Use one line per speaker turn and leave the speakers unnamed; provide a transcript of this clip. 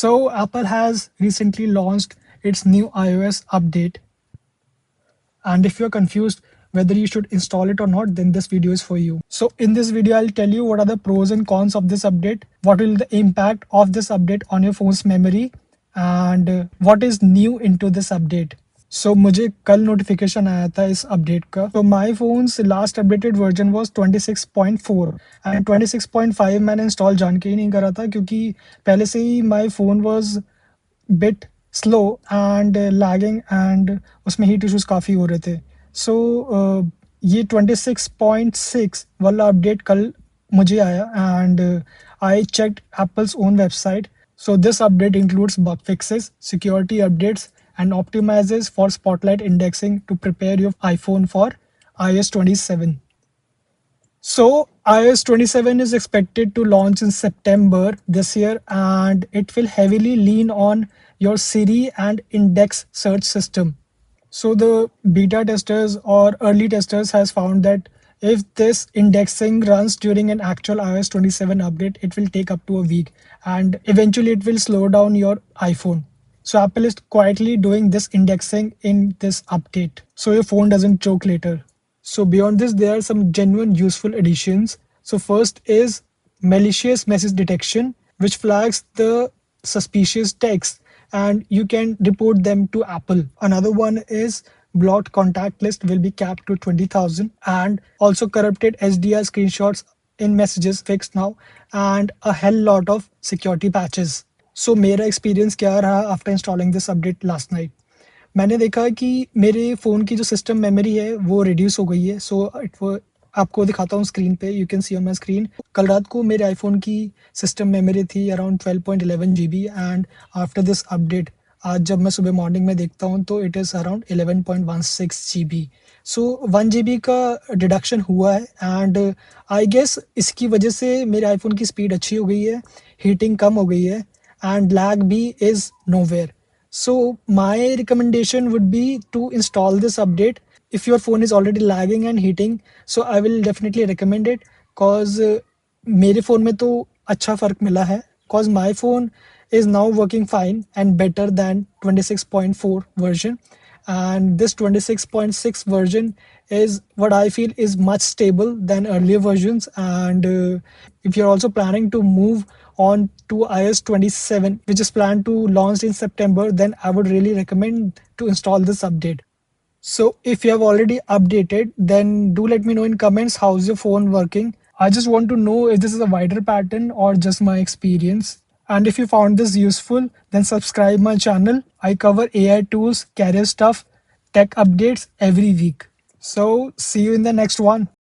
So Apple has recently launched its new iOS update. And if you're confused whether you should install it or not, then this video is for you. So in this video, I'll tell you what are the pros and cons of this update, what will the impact of this update on your phone's memory, and what is new into this update. So मुझे कल notification आया था इस update का. तो my phone's last updated version was 26.4 and 26.5 मैंने install जान के ही नहीं करा था, क्योंकि पहले से ही my phone was bit slow and lagging and उसमें हीट इश्यूज काफ़ी हो रहे थे. सो ये 26.6 वाला अपडेट कल मुझे आया and I checked apples own website. So this update includes bug fixes, security updates, and optimizes for spotlight indexing to prepare your iPhone for iOS 27. So iOS 27 is expected to launch in September this year, and it will heavily lean on your Siri and index search system. So the beta testers or early testers has found that if this indexing runs during an actual iOS 27 update, it will take up to a week and eventually it will slow down your iPhone. So Apple is quietly doing this indexing in this update so your phone doesn't choke later. So beyond this, there are some genuine useful additions. So first is malicious message detection, which flags the suspicious text and you can report them to Apple. Another one is blocked contact list will be capped to 20,000, and also corrupted HDR screenshots in messages fixed now, and a hell lot of security patches. So मेरा experience क्या रहा after installing this update last night. मैंने देखा कि मेरे phone की जो system memory है वो रिड्यूस हो गई है. सो इट आपको दिखाता हूँ स्क्रीन पे, you can see on my screen. कल रात को मेरे आईफोन की सिस्टम मेमोरी थी around 12.11 GB and after this update आज जब मैं सुबह मॉर्निंग में देखता हूँ तो it is around 11.16 GB. So 1 GB का डिडक्शन हुआ है एंड आई गेस इसकी वजह से मेरे आईफोन की स्पीड अच्छी हो गई है, हीटिंग कम हो गई है एंड लैग भी is nowhere. So my recommendation would be to install this update if your phone is already lagging and heating. So I will definitely recommend it cause मेरे फ़ोन में तो अच्छा फ़र्क मिला है cause my phone is now working fine and better than 26.4 version, and this 26.6 version is what I feel is much stable than earlier versions. And if you're also planning to move on to iOS 27, which is planned to launch in September, then I would really recommend to install this update. So if you have already updated, then do let me know in comments how's your phone working. I just want to know if this is a wider pattern or just my experience. And if you found this useful, then subscribe my channel. I cover AI tools, career stuff, tech updates every week. So see you in the next one.